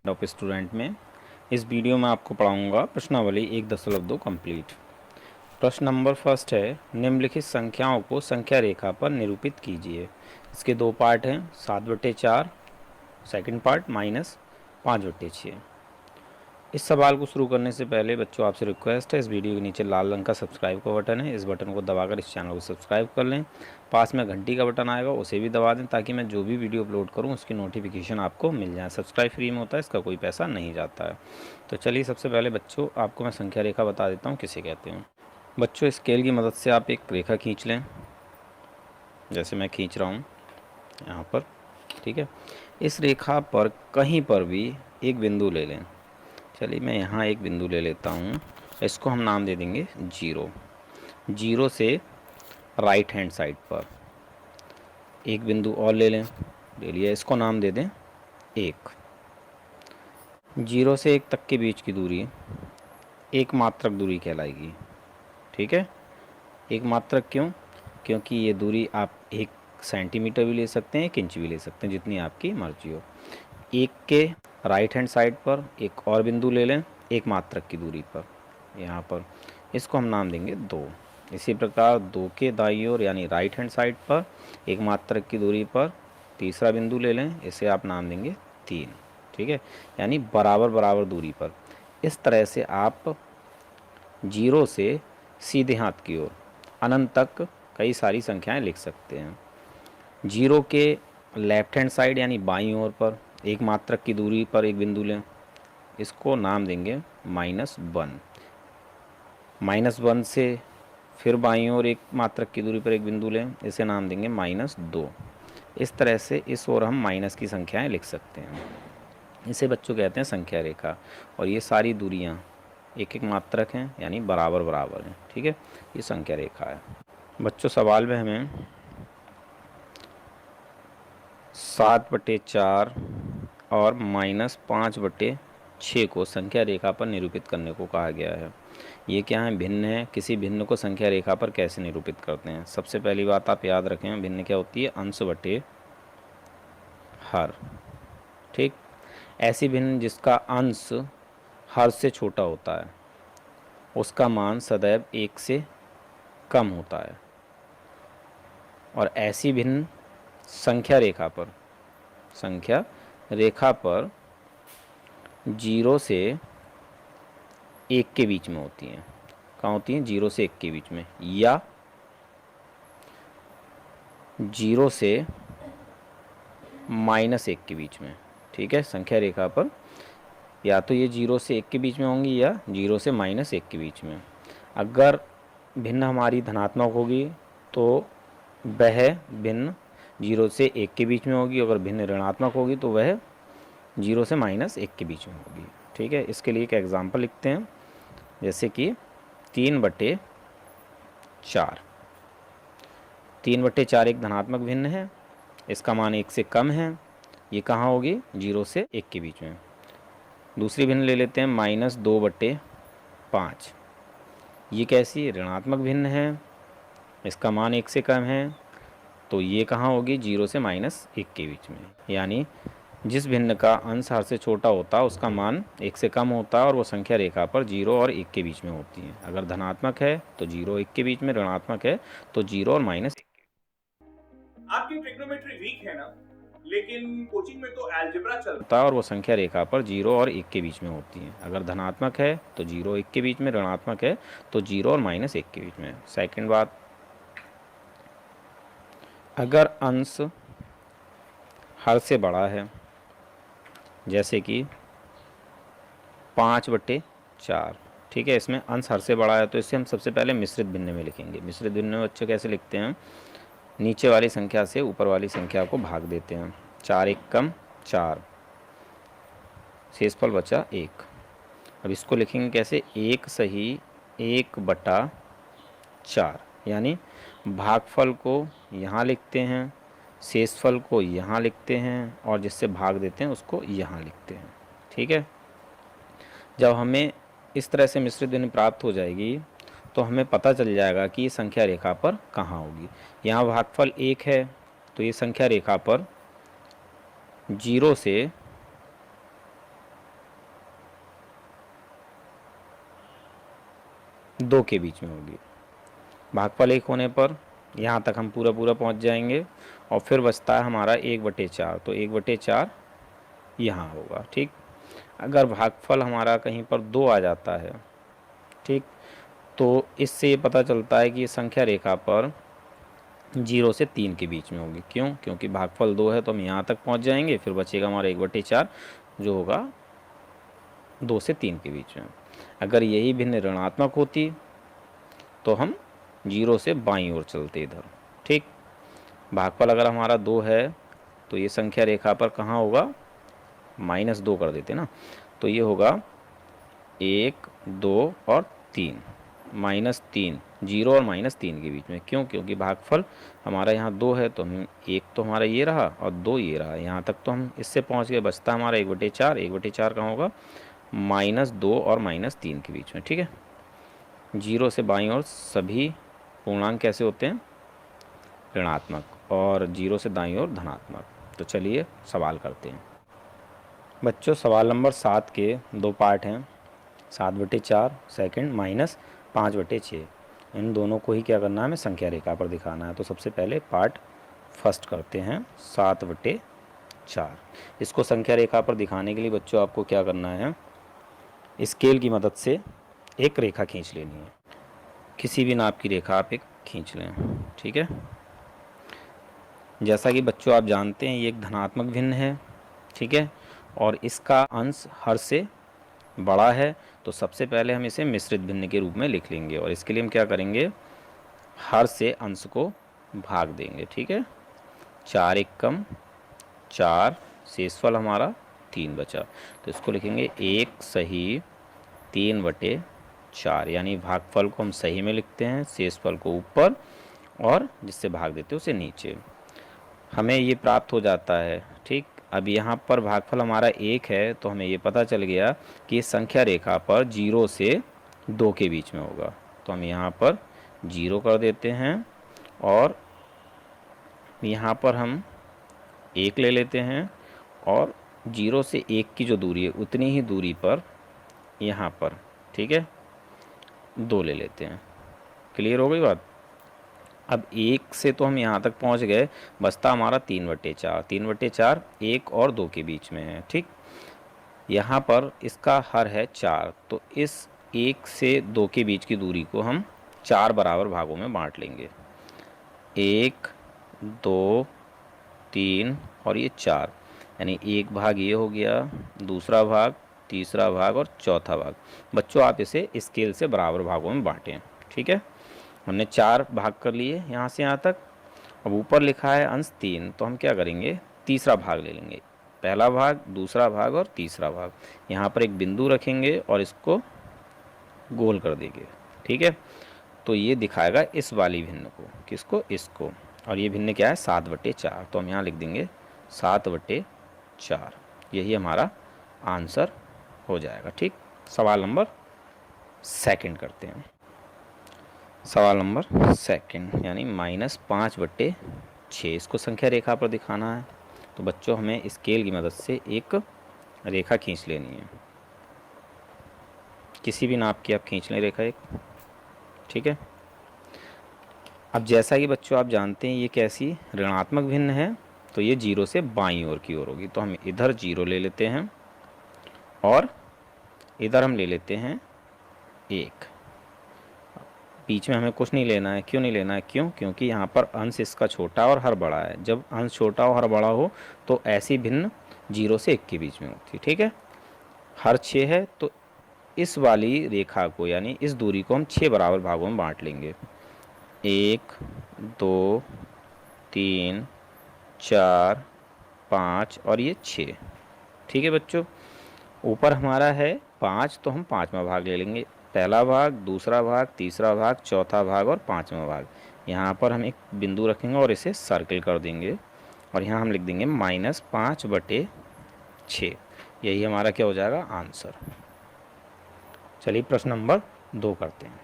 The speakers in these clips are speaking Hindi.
ऑफ स्टूडेंट में इस वीडियो में आपको पढ़ाऊंगा प्रश्नावली 1.2 कंप्लीट। प्रश्न नंबर फर्स्ट है, निम्नलिखित संख्याओं को संख्या रेखा पर निरूपित कीजिए। इसके दो पार्ट हैं, 7/4 सेकंड पार्ट माइनस 5/6। इस सवाल को शुरू करने से पहले बच्चों आपसे रिक्वेस्ट है, इस वीडियो के नीचे लाल रंग का सब्सक्राइब का बटन है, इस बटन को दबाकर इस चैनल को सब्सक्राइब कर लें। पास में घंटी का बटन आएगा, उसे भी दबा दें ताकि मैं जो भी वीडियो अपलोड करूं उसकी नोटिफिकेशन आपको मिल जाए। सब्सक्राइब फ्री में होता है, इसका कोई पैसा नहीं जाता है। तो चलिए सबसे पहले बच्चों आपको मैं संख्या रेखा बता देता हूँ किसे कहते हैं। बच्चों स्केल की मदद से आप एक रेखा खींच लें, जैसे मैं खींच रहा हूँ यहाँ पर। ठीक है, इस रेखा पर कहीं पर भी एक बिंदु ले लें। चलिए मैं यहाँ एक बिंदु ले लेता हूँ, इसको हम नाम दे देंगे 0। 0 से राइट हैंड साइड पर एक बिंदु और ले लें, ले लिया, इसको नाम दे दें 1। 0 से 1 तक के बीच की दूरी एक मात्रक दूरी कहलाएगी। ठीक है, एक मात्रक क्यों? क्योंकि ये दूरी आप 1 सेंटीमीटर भी ले सकते हैं, 1 इंच भी ले सकते हैं, जितनी आपकी मर्जी हो। 1 के राइट हैंड साइड पर एक और बिंदु ले लें एक मात्रक की दूरी पर, यहाँ पर, इसको हम नाम देंगे 2। इसी प्रकार 2 के दाईं ओर यानी राइट हैंड साइड पर एक मात्रक की दूरी पर तीसरा बिंदु ले लें, इसे आप नाम देंगे 3। ठीक है, यानी बराबर बराबर दूरी पर। इस तरह से आप 0 से सीधे हाथ की ओर अनंत तक कई सारी संख्याएं लिख सकते हैं। 0 के लेफ्ट हैंड साइड यानी बाईं ओर पर एक मात्रक की दूरी पर एक बिंदु लें, इसको नाम देंगे -1। -1 से फिर बाईं ओर एक मात्रक की दूरी पर एक बिंदु लें, इसे नाम देंगे -2। इस तरह से इस ओर हम माइनस की संख्याएं लिख सकते हैं। इसे बच्चों कहते हैं संख्या रेखा। और ये सारी दूरियां एक एक मात्रक हैं यानी बराबर बराबर हैं। ठीक है, ये संख्या रेखा है। बच्चों सवाल में हमें 7/4 और -5/6 को संख्या रेखा पर निरूपित करने को कहा गया है। ये क्या है? भिन्न है। किसी भिन्न को संख्या रेखा पर कैसे निरूपित करते हैं? सबसे पहली बात आप याद रखें, भिन्न क्या होती है? अंश बटे हर। ठीक, ऐसी भिन्न जिसका अंश हर से छोटा होता है उसका मान सदैव 1 से कम होता है। और ऐसी भिन्न संख्या रेखा पर 0 से 1 के बीच में होती हैं। कहाँ होती हैं? 0 से 1 के बीच में, या 0 से -1 के बीच में। ठीक है, संख्या रेखा पर या तो ये 0 से 1 के बीच में होंगी या 0 से -1 के बीच में। अगर भिन्न हमारी धनात्मक होगी तो वह भिन्न 0 से 1 के बीच में होगी, अगर भिन्न ऋणात्मक होगी तो वह 0 से -1 के बीच में होगी। ठीक है, इसके लिए एक एग्जाम्पल लिखते हैं, जैसे कि 3/4। 3/4 एक धनात्मक भिन्न है, इसका मान 1 से कम है। ये कहाँ होगी? 0 से 1 के बीच में। दूसरी भिन्न ले लेते हैं -2/5। ये कैसी? ऋणात्मक भिन्न है, इसका मान 1 से कम है, तो ये कहाँ होगी? 0 से -1 के बीच में। यानी जिस भिन्न का अंश हर से छोटा होता है उसका मान 1 से कम होता है और वो संख्या रेखा पर 0 और 1 के बीच में होती है। अगर धनात्मक है तो 0 1 के बीच में, ऋणात्मक है तो 0 और -1। आपकी ट्रिग्नोमेट्री वीक है ना, लेकिन कोचिंग में तो अलजेब्रा चल होता है और वो संख्या रेखा पर 0 और 1 के बीच में होती है। अगर धनात्मक है तो 0 1 के बीच में, ऋणात्मक है तो 0 और -1 के बीच में। सेकंड बात, अगर अंश हर से बड़ा है, जैसे कि 5/4। ठीक है, इसमें अंश हर से बड़ा है तो इसे हम सबसे पहले मिश्रित भिन्न में लिखेंगे। मिश्रित भिन्न में बच्चों कैसे लिखते हैं? नीचे वाली संख्या से ऊपर वाली संख्या को भाग देते हैं। 4 1 कम 4, शेषफल बचा 1। अब इसको लिखेंगे कैसे? 1 सही 1/4, यानी भागफल को यहाँ लिखते हैं, शेषफल को यहाँ लिखते हैं और जिससे भाग देते हैं उसको यहाँ लिखते हैं। ठीक है, जब हमें इस तरह से मिश्रित भिन्न प्राप्त हो जाएगी तो हमें पता चल जाएगा कि ये संख्या रेखा पर कहाँ होगी। यहाँ भागफल 1 है तो ये संख्या रेखा पर 0 से 2 के बीच में होगी। भागफल 1 होने पर यहाँ तक हम पूरा पूरा पहुँच जाएंगे और फिर बचता है हमारा 1/4, तो 1/4 यहाँ होगा। ठीक, अगर भागफल हमारा कहीं पर 2 आ जाता है, ठीक, तो इससे ये पता चलता है कि ये संख्या रेखा पर 0 से 3 के बीच में होगी। क्यों? क्योंकि भागफल 2 है तो हम यहाँ तक पहुँच जाएंगे, फिर बचेगा हमारा 1/4 जो होगा 2 से 3 के बीच में। अगर यही भिन्न ऋणात्मक होती तो हम 0 से बाईं ओर चलते इधर। ठीक, भागफल अगर हमारा 2 है तो ये संख्या रेखा पर कहाँ होगा, -2 कर देते ना, तो ये होगा 1, 2 और 3, -3, 0 और -3 के बीच में। क्यों? क्योंकि भागफल हमारा यहाँ 2 है तो हम 1 तो हमारा ये रहा और 2 ये रहा, यहाँ तक तो हम इससे पहुँच गए। बचता हमारा 1/4, 1/4 कहाँ होगा, -2 और -3 के बीच में। ठीक है, 0 से बाईं ओर सभी पूर्णांक कैसे होते हैं, ऋणात्मक, और 0 से दाईं ओर धनात्मक। तो चलिए सवाल करते हैं। बच्चों, सवाल नंबर 7 के 2 पार्ट हैं, 7/4 सेकंड -5/6। इन दोनों को ही क्या करना है, हमें संख्या रेखा पर दिखाना है। तो सबसे पहले पार्ट फर्स्ट करते हैं, 7/4। इसको संख्या रेखा पर दिखाने के लिए बच्चों आपको क्या करना है, स्केल की मदद से एक रेखा खींच लेनी है। किसी भी नाप की रेखा आप एक खींच लें। ठीक है, जैसा कि बच्चों आप जानते हैं ये एक धनात्मक भिन्न है। ठीक है, और इसका अंश हर से बड़ा है, तो सबसे पहले हम इसे मिश्रित भिन्न के रूप में लिख लेंगे। और इसके लिए हम क्या करेंगे, हर से अंश को भाग देंगे। ठीक है, 4 एक कम 4, शेषफल हमारा 3 बचा, तो इसको लिखेंगे 1 सही 3/4, यानी भागफल को हम सही में लिखते हैं, शेषफल को ऊपर और जिससे भाग देते हैं उसे नीचे। हमें ये प्राप्त हो जाता है। ठीक, अब यहाँ पर भागफल हमारा 1 है तो हमें ये पता चल गया कि इस संख्या रेखा पर 0 से 2 के बीच में होगा। तो हम यहाँ पर 0 कर देते हैं और यहाँ पर हम 1 ले लेते हैं और 0 से 1 की जो दूरी है उतनी ही दूरी पर यहाँ पर, ठीक है, 2 ले लेते हैं। क्लियर हो गई बात। अब 1 से तो हम यहाँ तक पहुँच गए, बचता हमारा 3/4। 3/4 1 और 2 के बीच में है। ठीक, यहाँ पर इसका हर है 4, तो इस 1 से 2 के बीच की दूरी को हम 4 बराबर भागों में बांट लेंगे। 1, 2, 3 और ये 4, यानी एक भाग ये हो गया, दूसरा भाग, तीसरा भाग और चौथा भाग। बच्चों आप इसे स्केल से बराबर भागों में बांटें। ठीक है, हमने 4 भाग कर लिए यहाँ से यहाँ तक। अब ऊपर लिखा है अंश 3, तो हम क्या करेंगे, तीसरा भाग ले लेंगे। पहला भाग, दूसरा भाग और तीसरा भाग। यहाँ पर एक बिंदु रखेंगे और इसको गोल कर देंगे। ठीक है, तो ये दिखाएगा इस वाली भिन्न को, किसको, इसको। और ये भिन्न क्या है, 7/4, तो हम यहाँ लिख देंगे 7/4। यही हमारा आंसर हो जाएगा। ठीक, सवाल नंबर सेकंड करते हैं। सवाल नंबर सेकंड यानी -5/6, इसको संख्या रेखा पर दिखाना है। तो बच्चों हमें स्केल की मदद से एक रेखा खींच लेनी है, किसी भी नाप की आप खींच लें रेखा एक। ठीक है, अब जैसा कि बच्चों आप जानते हैं ये कैसी ऋणात्मक भिन्न है, तो ये 0 से बाईं ओर की ओर होगी। तो हम इधर 0 ले लेते हैं और इधर हम ले लेते हैं 1। बीच में हमें कुछ नहीं लेना है। क्यों नहीं लेना है, क्यों, क्योंकि यहाँ पर अंश इसका छोटा और हर बड़ा है। जब अंश छोटा और हर बड़ा हो तो ऐसी भिन्न 0 से 1 के बीच में होती है। ठीक है, हर 6 है तो इस वाली रेखा को यानी इस दूरी को हम 6 बराबर भागों में बांट लेंगे। 1, 2, 3, 4, 5 और ये 6। ठीक है बच्चों, ऊपर हमारा है 5, तो हम 5वां भाग ले लेंगे। पहला भाग, दूसरा भाग, तीसरा भाग, चौथा भाग और 5वां भाग। यहाँ पर हम एक बिंदु रखेंगे और इसे सर्किल कर देंगे और यहाँ हम लिख देंगे -5/6। यही हमारा क्या हो जाएगा, आंसर। चलिए प्रश्न नंबर 2 करते हैं।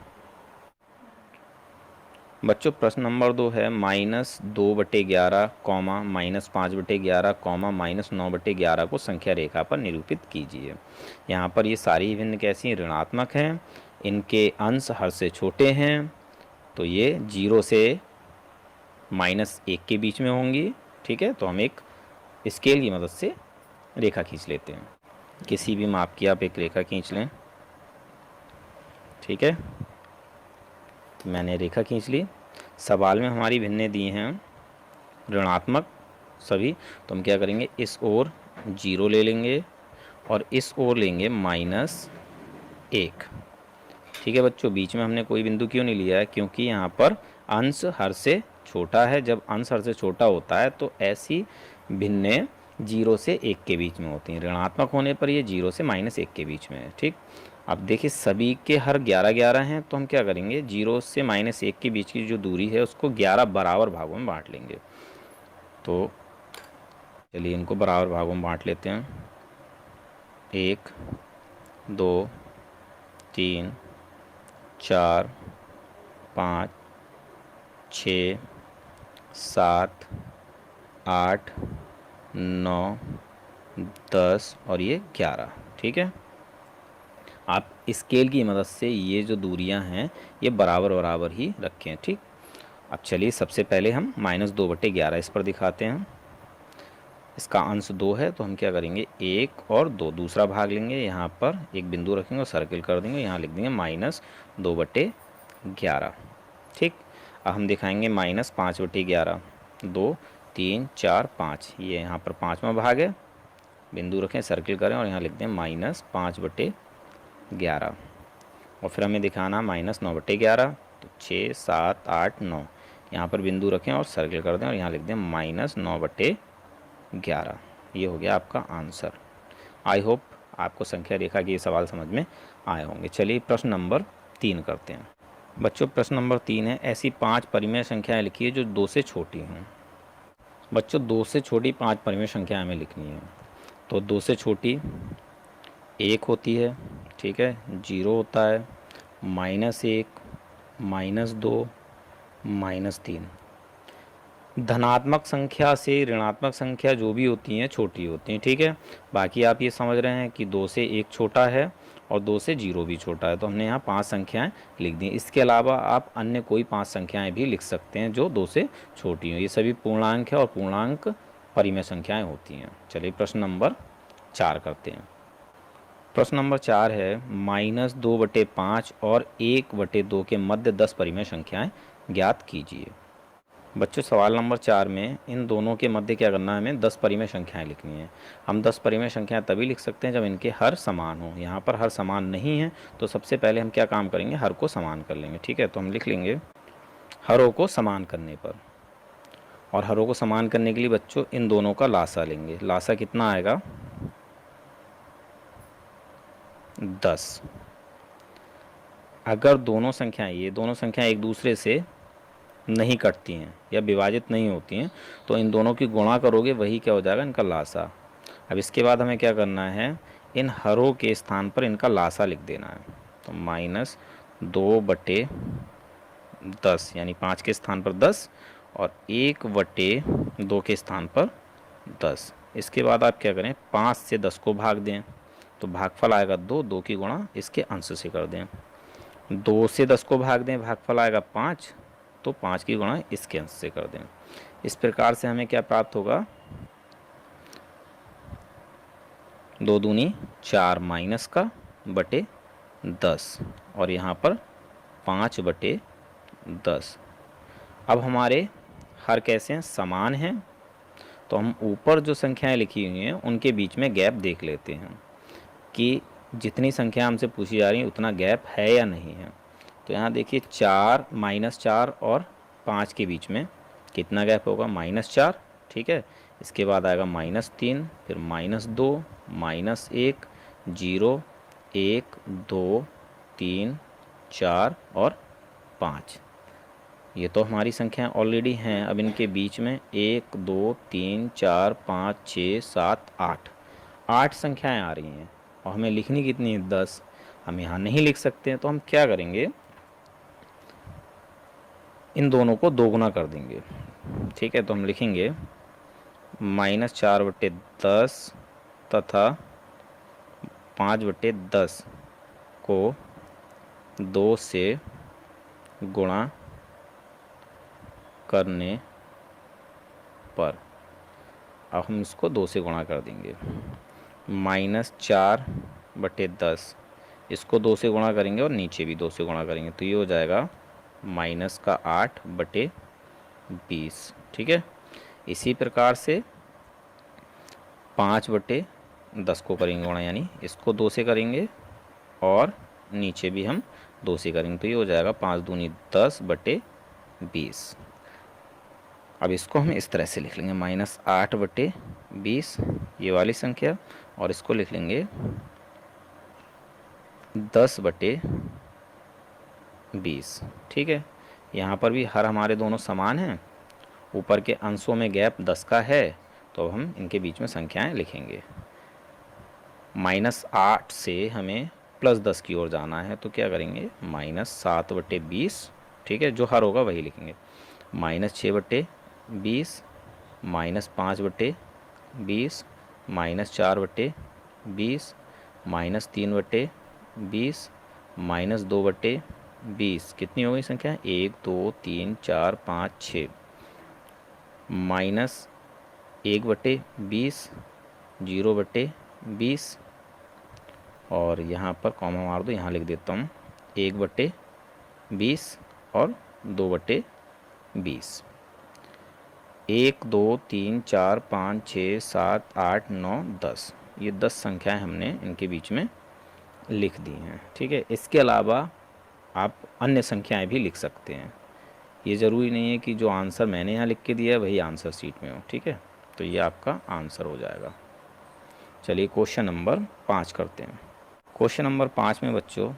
बच्चों प्रश्न नंबर 2 है -2/11, -5/11, -9/11 को संख्या रेखा पर निरूपित कीजिए। यहाँ पर ये सारी भिन्न कैसी ऋणात्मक हैं इनके अंश हर से छोटे हैं तो ये 0 से -1 के बीच में होंगी। ठीक है, तो हम एक स्केल की मदद से रेखा खींच लेते हैं। किसी भी माप की आप एक रेखा खींच लें। ठीक है, तो मैंने रेखा खींच ली। सवाल में हमारी भिन्नें दी हैं ऋणात्मक सभी, तो हम क्या करेंगे, इस ओर 0 ले लेंगे और इस ओर लेंगे -1। ठीक है बच्चों, बीच में हमने कोई बिंदु क्यों नहीं लिया है, क्योंकि यहाँ पर अंश हर से छोटा है। जब अंश हर से छोटा होता है तो ऐसी भिन्नें 0 से 1 के बीच में होती हैं। ऋणात्मक होने पर ये 0 से -1 के बीच में है। ठीक, अब देखिए सभी के हर 11-11 हैं, तो हम क्या करेंगे, 0 से -1 के बीच की जो दूरी है उसको 11 बराबर भागों में बांट लेंगे। तो चलिए इनको बराबर भागों में बांट लेते हैं। 1 2 3 4 5 6 7 8 9 10 और ये 11। ठीक है, आप स्केल की मदद से ये जो दूरियां हैं ये बराबर बराबर ही रखें। ठीक, अब चलिए सबसे पहले हम -2/11 इस पर दिखाते हैं। इसका अंश 2 है तो हम क्या करेंगे, 1 और 2 दूसरा भाग लेंगे, यहाँ पर एक बिंदु रखेंगे और सर्किल कर देंगे, यहाँ लिख देंगे -2/11। ठीक, अब हम दिखाएंगे -5/11। 2 3 4 5, ये यहाँ पर 5वां भाग है, बिंदु रखें, सर्किल करें और यहाँ लिख दें -5/11। और फिर हमें दिखाना -9/11, तो 6 7 8 9, यहाँ पर बिंदु रखें और सर्किल कर दें और यहाँ लिख दें -9/11। ये हो गया आपका आंसर। आई होप आपको संख्या रेखा के ये सवाल समझ में आए होंगे। चलिए प्रश्न नंबर 3 करते हैं। बच्चों प्रश्न नंबर 3 है, ऐसी 5 परिमेय संख्याएं लिखिए जो 2 से छोटी हों। बच्चों 2 से छोटी 5 परिमेय संख्याएं हमें लिखनी है। तो 2 से छोटी 1 होती है, ठीक है, 0 होता है, -1 -2 -3। धनात्मक संख्या से ऋणात्मक संख्या जो भी होती हैं छोटी होती हैं। ठीक है, बाकी आप ये समझ रहे हैं कि 2 से 1 छोटा है और 2 से 0 भी छोटा है, तो हमने यहाँ 5 संख्याएं लिख दी। इसके अलावा आप अन्य कोई 5 संख्याएं भी लिख सकते हैं जो 2 से छोटी हों। ये सभी पूर्णांक है और पूर्णांक परिमेय संख्याएं होती हैं। चलिए प्रश्न नंबर 4 करते हैं। प्रश्न नंबर 4 है, -2/5 और 1/2 के मध्य 10 परिमेय संख्याएं ज्ञात कीजिए। बच्चों सवाल नंबर 4 में इन दोनों के मध्य क्या करना है, हमें 10 परिमेय संख्याएं लिखनी है। हम 10 परिमेय संख्याएं तभी लिख सकते हैं जब इनके हर समान हो। यहाँ पर हर समान नहीं है तो सबसे पहले हम क्या काम करेंगे, हर को समान कर लेंगे। ठीक है, तो हम लिख लेंगे हरों को समान करने पर, और हरों को समान करने के लिए बच्चों इन दोनों का लासा लेंगे। लासा कितना आएगा, 10। अगर दोनों संख्याएं, ये दोनों संख्याएं एक दूसरे से नहीं कटती हैं या विभाजित नहीं होती हैं तो इन दोनों की गुणा करोगे, वही क्या हो जाएगा, इनका लासा। अब इसके बाद हमें क्या करना है, इन हरों के स्थान पर इनका लासा लिख देना है। तो -2/10 यानी 5 के स्थान पर 10 और 1/2 के स्थान पर 10। इसके बाद आप क्या करें, 5 से 10 को भाग दें तो भागफल आएगा 2, 2 की गुणा इसके अंश से कर दें। 2 से 10 को भाग दें, भागफल आएगा 5, तो 5 की गुणा इसके अंश से कर दें। इस प्रकार से हमें क्या प्राप्त होगा, 2 दूनी 4 माइनस का बटे 10 और यहाँ पर 5/10। अब हमारे हर कैसे हैं, समान हैं, तो हम ऊपर जो संख्याएं लिखी हुई हैं उनके बीच में गैप देख लेते हैं कि जितनी संख्या हमसे पूछी जा रही है उतना गैप है या नहीं है। तो यहाँ देखिए 4 -4 और 5 के बीच में कितना गैप होगा, -4। ठीक है, इसके बाद आएगा -3, फिर -2 -1 0 1 2 3 4 और 5। ये तो हमारी संख्याएं ऑलरेडी हैं। अब इनके बीच में 1 2 3 4 5 6 7 8 संख्याएं आ रही हैं और हमें लिखनी कितनी है, 10। हम यहाँ नहीं लिख सकते हैं तो हम क्या करेंगे, इन दोनों को दोगुना कर देंगे। ठीक है, तो हम लिखेंगे -4/10 तथा 5/10 को 2 से गुणा करने पर, अब हम इसको 2 से गुणा कर देंगे। -4/10, इसको 2 से गुणा करेंगे और नीचे भी 2 से गुणा करेंगे, तो ये हो जाएगा -8/20। ठीक है। इसी प्रकार से 5/10 को करेंगे गुणा, यानी इसको 2 से करेंगे और नीचे भी हम 2 से करेंगे, तो ये हो जाएगा 5 दूनी 10/20। अब इसको हम इस तरह से लिख लेंगे -8/20 ये वाली संख्या, और इसको लिख लेंगे 10/20। ठीक है। यहाँ पर भी हर हमारे दोनों समान हैं, ऊपर के अंशों में गैप 10 का है, तो हम इनके बीच में संख्याएं लिखेंगे। -8 से हमें +10 की ओर जाना है, तो क्या करेंगे -7/20। ठीक है, जो हर होगा वही लिखेंगे। -6/20, -5/20, -4/20, -3/20, -2/20। कितनी हो गई संख्या? 1 2 3 4 5 6। -1/20, 0/20, और यहाँ पर कॉमा मार दो, यहाँ लिख देता हूँ 1/20 और 2/20। 1 2 3 4 5 6 7 8 9 10, ये 10 संख्याएं हमने इनके बीच में लिख दी हैं। ठीक है। इसके अलावा आप अन्य संख्याएं भी लिख सकते हैं, ये ज़रूरी नहीं है कि जो आंसर मैंने यहाँ लिख के दिया है वही आंसर शीट में हो। ठीक है, तो ये आपका आंसर हो जाएगा। चलिए क्वेश्चन नंबर 5 करते हैं। क्वेश्चन नंबर 5 में बच्चों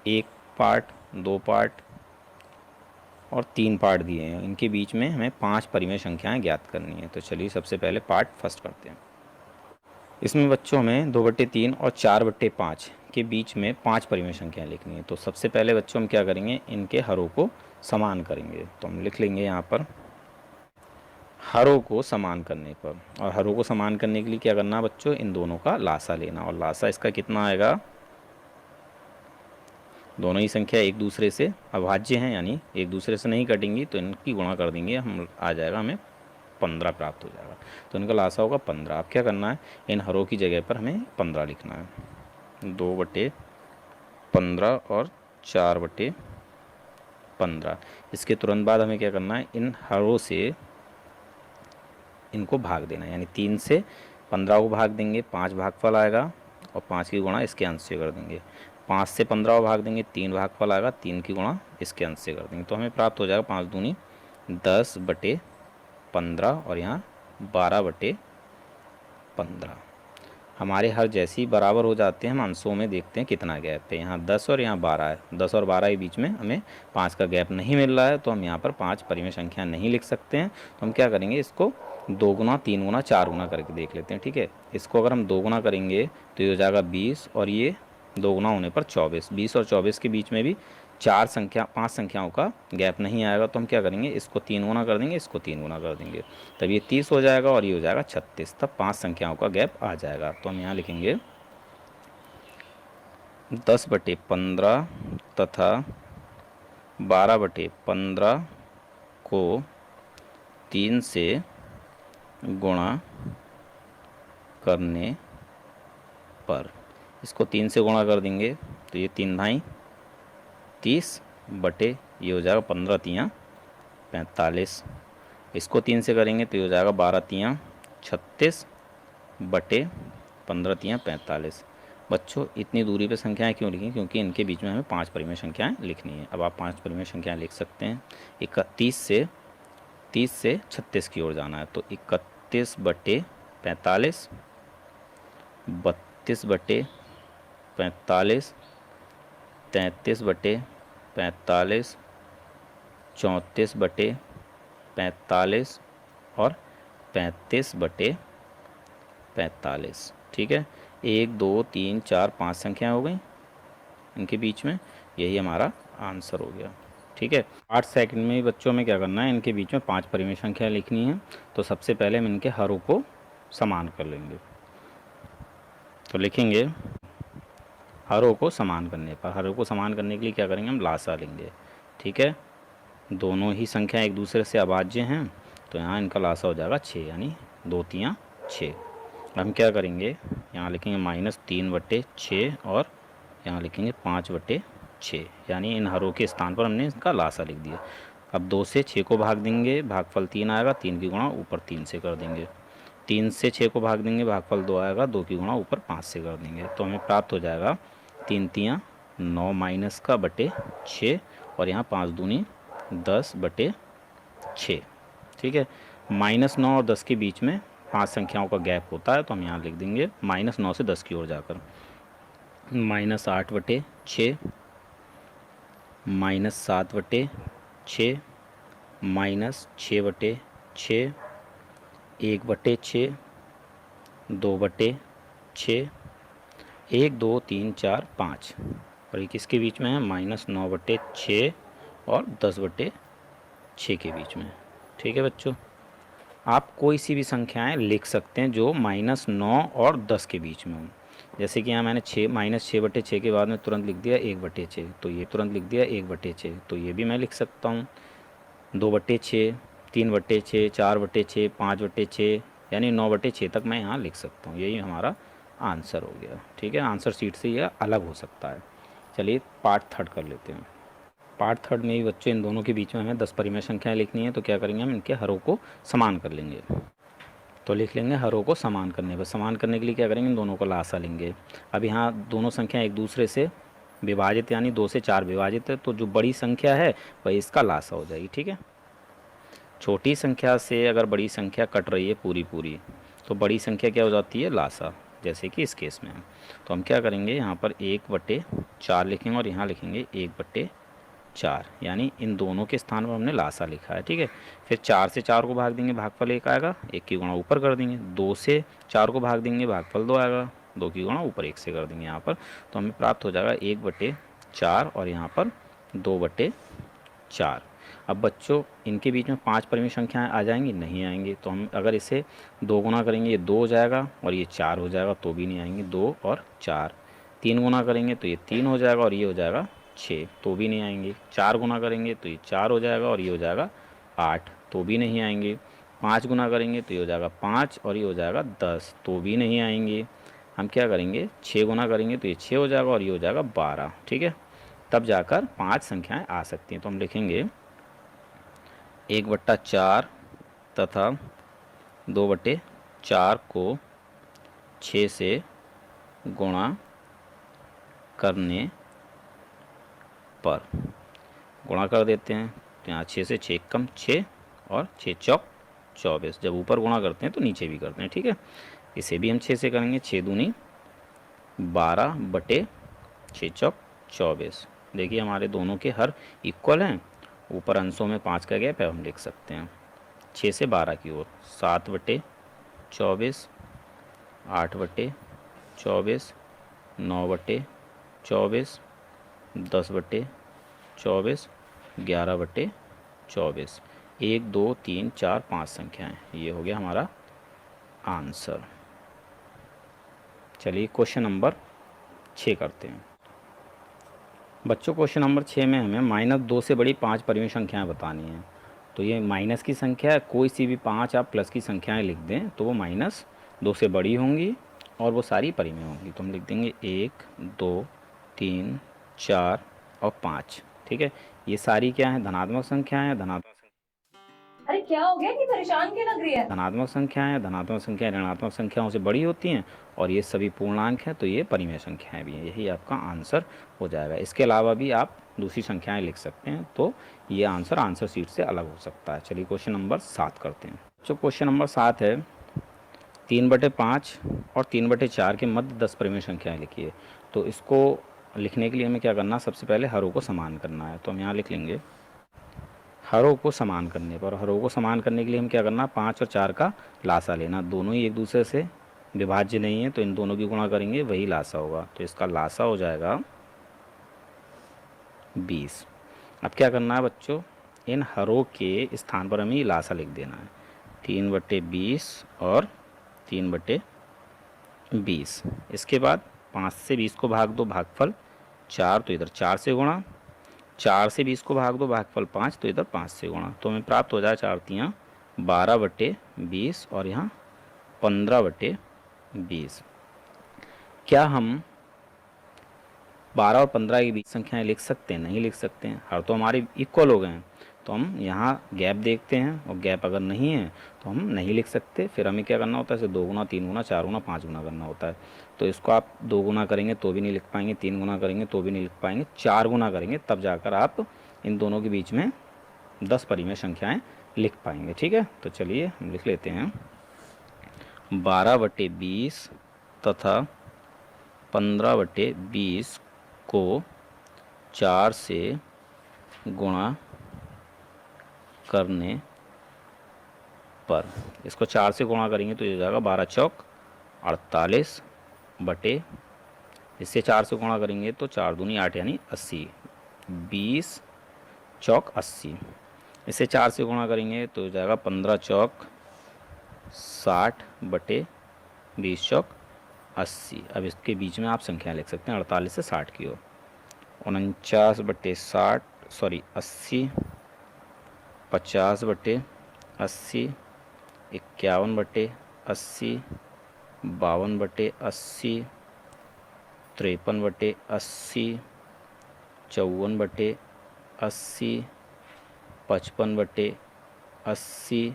1 पार्ट, 2 पार्ट और 3 पार्ट दिए हैं, इनके बीच में हमें 5 परिमेय संख्याएं ज्ञात करनी है। तो चलिए सबसे पहले पार्ट फर्स्ट करते हैं। इसमें बच्चों में 2/3 और 4/5 के बीच में 5 परिमेय संख्याएं लिखनी है। तो सबसे पहले बच्चों हम क्या करेंगे, इनके हरों को समान करेंगे। तो हम लिख लेंगे यहाँ पर हरों को समान करने पर, और हरों को समान करने के लिए क्या करना है बच्चों, इन दोनों का लासा लेना, और लासा इसका कितना आएगा, दोनों ही संख्या एक दूसरे से अभाज्य हैं, यानी एक दूसरे से नहीं कटेंगी, तो इनकी गुणा कर देंगे, हम आ जाएगा हमें 15 प्राप्त हो जाएगा। तो इनका लासा होगा 15। अब क्या करना है, इन हरों की जगह पर हमें 15 लिखना है। 2/15 और 4/15। इसके तुरंत बाद हमें क्या करना है, इन हरों से इनको भाग देना है, यानी 3 से 15 को भाग देंगे, 5 भागफल आएगा, और 5 की गुणा इसके अंश से कर देंगे। 5 से 15 को भाग देंगे, 3 भागफल आएगा, 3 की गुणा इसके अंश से कर देंगे, तो हमें प्राप्त हो जाएगा 5 दूनी 10/15 और यहाँ 12/15। हमारे हर जैसे ही बराबर हो जाते हैं, हम अंशों में देखते हैं कितना गैप है। यहाँ 10 और यहाँ 12 है, 10 और 12 के बीच में हमें 5 का गैप नहीं मिल रहा है, तो हम यहाँ पर 5 परिमेय संख्या नहीं लिख सकते हैं। तो हम क्या करेंगे, इसको 2 गुना, 3 गुना, 4 गुना करके देख लेते हैं। ठीक है, इसको अगर हम 2 गुना करेंगे तो ये हो जाएगा 20, और ये 2 गुना होने पर 24। 20 और 24 के बीच में भी 5 संख्याओं का गैप नहीं आएगा, तो हम क्या करेंगे, इसको 3 गुना कर देंगे, इसको 3 गुना कर देंगे, तब ये 30 हो जाएगा, और ये हो जाएगा 36, तब 5 संख्याओं का गैप आ जाएगा। तो हम यहाँ लिखेंगे 10/15 तथा 12/15 को 3 से गुणा करने पर, इसको 3 से गुणा कर देंगे, तो ये 3 भाई 30 बटे, ये हो जाएगा 15 तियाँ 45। इसको 3 से करेंगे तो ये हो जाएगा 12 तियाँ 36 बटे 15 तियाँ 45। बच्चों इतनी दूरी पे संख्याएं क्यों लिखी, क्योंकि इनके बीच में हमें 5 परिमेय संख्याएं लिखनी है। अब आप 5 परिमेय संख्याएं लिख सकते हैं। 31 से 30 से 36 की ओर जाना है, तो 31 बटे 45, 32 बटे 45, 33 बटे 45, 34 बटे 45 और 35 बटे 45। ठीक है, 1 2 3 4 5 संख्याएं हो गई इनके बीच में, यही हमारा आंसर हो गया। ठीक है, 8 सेकंड में बच्चों में क्या करना है, इनके बीच में 5 परिमेय संख्या लिखनी है। तो सबसे पहले हम इनके हरों को समान कर लेंगे। तो लिखेंगे हरों को समान करने पर। हरों को समान करने के लिए क्या करेंगे, हम लासा लेंगे। ठीक है, दोनों ही संख्या एक दूसरे से अभाज्य हैं, तो यहाँ इनका लासा हो जाएगा 6, यानी 2 तियाँ 6। हम क्या करेंगे, यहाँ लिखेंगे -3/6 और यहाँ लिखेंगे 5/6, यानी इन हरों के स्थान पर हमने इसका लासा लिख दिया। अब 2 से 6 को भाग देंगे, भागफल 3 आएगा, 3 की गुणा ऊपर 3 से कर देंगे। 3 से 6 को भाग देंगे, भागफल 2 आएगा, 2 की गुणा ऊपर 5 से कर देंगे। तो हमें प्राप्त हो जाएगा 3 तियाँ 9 माइनस का बटे 6 और यहाँ 5 दूनी 10/6। ठीक है, -9 और 10 के बीच में 5 संख्याओं का गैप होता है, तो हम यहाँ लिख देंगे -9 से 10 की ओर जाकर -8/6 -7/6 -6/6 1/6 2/6 1 2 3 4 5 और ये किसके बीच में है, -9/6 और 10/6 के बीच में। ठीक है बच्चों, आप कोई सी भी संख्याएं लिख सकते हैं जो -9 और 10 के बीच में हो। जैसे कि यहाँ मैंने -6/6 के बाद में तुरंत लिख दिया 1/6, तो ये तुरंत लिख दिया 1/6, तो ये भी मैं लिख सकता हूँ 2/6 3/6 4/6 5/6, यानी 9/6 तक मैं यहाँ लिख सकता हूँ। यही हमारा आंसर हो गया। ठीक है, आंसर शीट से यह अलग हो सकता है। चलिए पार्ट थर्ड कर लेते हैं। पार्ट थर्ड में भी बच्चों इन दोनों के बीच में हमें 10 परिमेय संख्याएं लिखनी है, तो क्या करेंगे, हम इनके हरों को समान कर लेंगे। तो लिख लेंगे हरों को समान करने पर। समान करने के लिए क्या करेंगे, इन दोनों को लासा लेंगे। अब यहाँ दोनों संख्या एक दूसरे से विभाजित, यानी 2 से 4 विभाजित है, तो जो बड़ी संख्या है वही इसका लासा हो जाएगी। ठीक है, छोटी संख्या से अगर बड़ी संख्या कट रही है पूरी पूरी, तो बड़ी संख्या क्या हो जाती है, लासा, जैसे कि इस केस में है। तो हम क्या करेंगे, यहाँ पर 1/4 लिखेंगे और यहाँ लिखेंगे 1/4, यानी इन दोनों के स्थान पर हमने लासा लिखा है। ठीक है, फिर 4 से 4 को भाग देंगे, भागफल 1 आएगा, 1 की गुणा ऊपर कर देंगे। 2 से 4 को भाग देंगे, भागफल 2 आएगा, 2 की गुणा ऊपर 1 से कर देंगे यहाँ पर। तो हमें प्राप्त हो जाएगा 1/4 और यहाँ पर 2/4। अब बच्चों इनके बीच में 5 परिमेय संख्याएं आ जाएंगी, नहीं आएंगी। तो हम अगर इसे 2 गुना करेंगे, ये 2 हो जाएगा और ये 4 हो जाएगा, तो भी नहीं आएंगे, 2 और 4। 3 गुना करेंगे तो ये 3 हो जाएगा और ये हो जाएगा 6, तो भी नहीं आएंगे। 4 गुना करेंगे तो ये 4 हो जाएगा और ये हो जाएगा 8, तो भी नहीं आएंगे। 5 गुना करेंगे तो ये हो जाएगा 5 और ये हो जाएगा 10, तो भी नहीं आएंगे। हम क्या करेंगे, 6 गुना करेंगे तो ये 6 हो जाएगा और ये हो जाएगा 12। ठीक है, तब जाकर 5 संख्याएं आ सकती हैं। तो हम लिखेंगे 1/4 तथा 2/4 को 6 से गुणा करने पर, गुणा कर देते हैं, तो यहाँ 6 से 6 कम 6 और 6 चौक 24। जब ऊपर गुणा करते हैं तो नीचे भी करते हैं। ठीक है, इसे भी हम 6 से करेंगे, 6 दूनी 12/6 चौक 24। देखिए हमारे दोनों के हर इक्वल हैं, ऊपर अंशों में 5 का गैप है, हम लिख सकते हैं 6 से 12 की ओर 7/24 8/24 9/24 10/24 11/24। 1 2 3 4 5 संख्याएं, ये हो गया हमारा आंसर। चलिए क्वेश्चन नंबर 6 करते हैं। बच्चों क्वेश्चन नंबर 6 में हमें -2 से बड़ी 5 परिमेय संख्याएं बतानी हैं। तो ये माइनस की संख्या है, कोई सी भी 5 आप प्लस की संख्याएं लिख दें तो वो -2 से बड़ी होंगी और वो सारी परिमेय होंगी। तो हम लिख देंगे 1 2 3 4 और 5। ठीक है, ये सारी क्या है, धनात्मक संख्याएं हैं। अरे क्या हो गया, कि परेशान क्यों लग रही है? धनात्मक संख्याएं हैं, धनात्मक संख्याएं ऋणात्मक संख्याओं से बड़ी होती हैं और ये सभी पूर्णांक हैं, तो ये परिमेय संख्याएं भी हैं। यही आपका आंसर हो जाएगा। इसके अलावा भी आप दूसरी संख्याएं लिख सकते हैं, तो ये आंसर शीट से अलग हो सकता है। चलिए क्वेश्चन नंबर 7 करते हैं। जो क्वेश्चन नंबर 7 है, 3/5 और 3/4 के मध्य 10 परिमेय संख्याएं लिखिए। तो इसको लिखने के लिए हमें क्या करना, सबसे पहले हरों को समान करना है। तो हम यहाँ लिख लेंगे हरों को समान करने पर। हरों को समान करने के लिए हम क्या करना, 5 और 4 का लासा लेना। दोनों ही एक दूसरे से विभाज्य नहीं है, तो इन दोनों की गुणा करेंगे, वही लासा होगा। तो इसका लासा हो जाएगा 20। अब क्या करना है बच्चों, इन हरों के स्थान पर हमें लासा लिख देना है। 3/20 और 3/20। इसके बाद 5 से 20 को भाग दो, भागफल 4, तो इधर 4 से गुणा, 4 से 20 को भाग दो, भागफल 5, तो इधर 5 से गुणा। तो हमें प्राप्त हो जाए 4 × 12/20 और यहाँ 15/20। क्या हम 12 और 15 के बीच संख्याएं लिख सकते हैं? नहीं लिख सकते हैं, हर तो हमारे इक्वल हो गए हैं। तो हम यहाँ गैप देखते हैं और गैप अगर नहीं है तो हम नहीं लिख सकते। फिर हमें क्या करना होता है? इसे 2 गुना, 3 गुना, 4 गुना, 5 गुना करना होता है। तो इसको आप 2 गुना करेंगे तो भी नहीं लिख पाएंगे, 3 गुना करेंगे तो भी नहीं लिख पाएंगे, 4 गुना करेंगे तब जाकर आप इन दोनों के बीच में 10 परिमेय संख्याएँ लिख पाएंगे। ठीक है, तो चलिए हम लिख लेते हैं 12/20 तथा 15/20 को 4 से गुणा करने पर, इसको 4 से गुणा करेंगे तो ये हो जाएगा 12 चौक 48 बटे, इससे 4 से गुणा करेंगे तो 4 दूनी 8 यानी 80, 20 चौक 80। इससे 4 से गुणा करेंगे तो हो जाएगा 15 चौक 60 बटे 20 चौक 80। अब इसके बीच में आप संख्या लिख सकते हैं 48 से 60 की ओर। 49/60 सॉरी 80, 50/80, 51/80, 52/80, 53/80, 54/80, 55/80,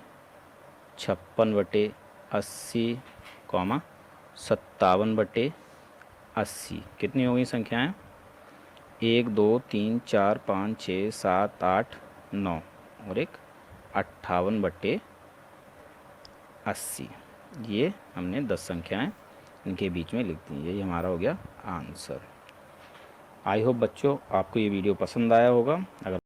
56/80, 57/80। कितनी हो गई संख्याएं? 1 2 3 4 5 6 7 8 9 और एक 58/80। ये हमने 10 संख्याएं इनके बीच में लिख दी। यही हमारा हो गया आंसर। आई होप बच्चों आपको ये वीडियो पसंद आया होगा। अगर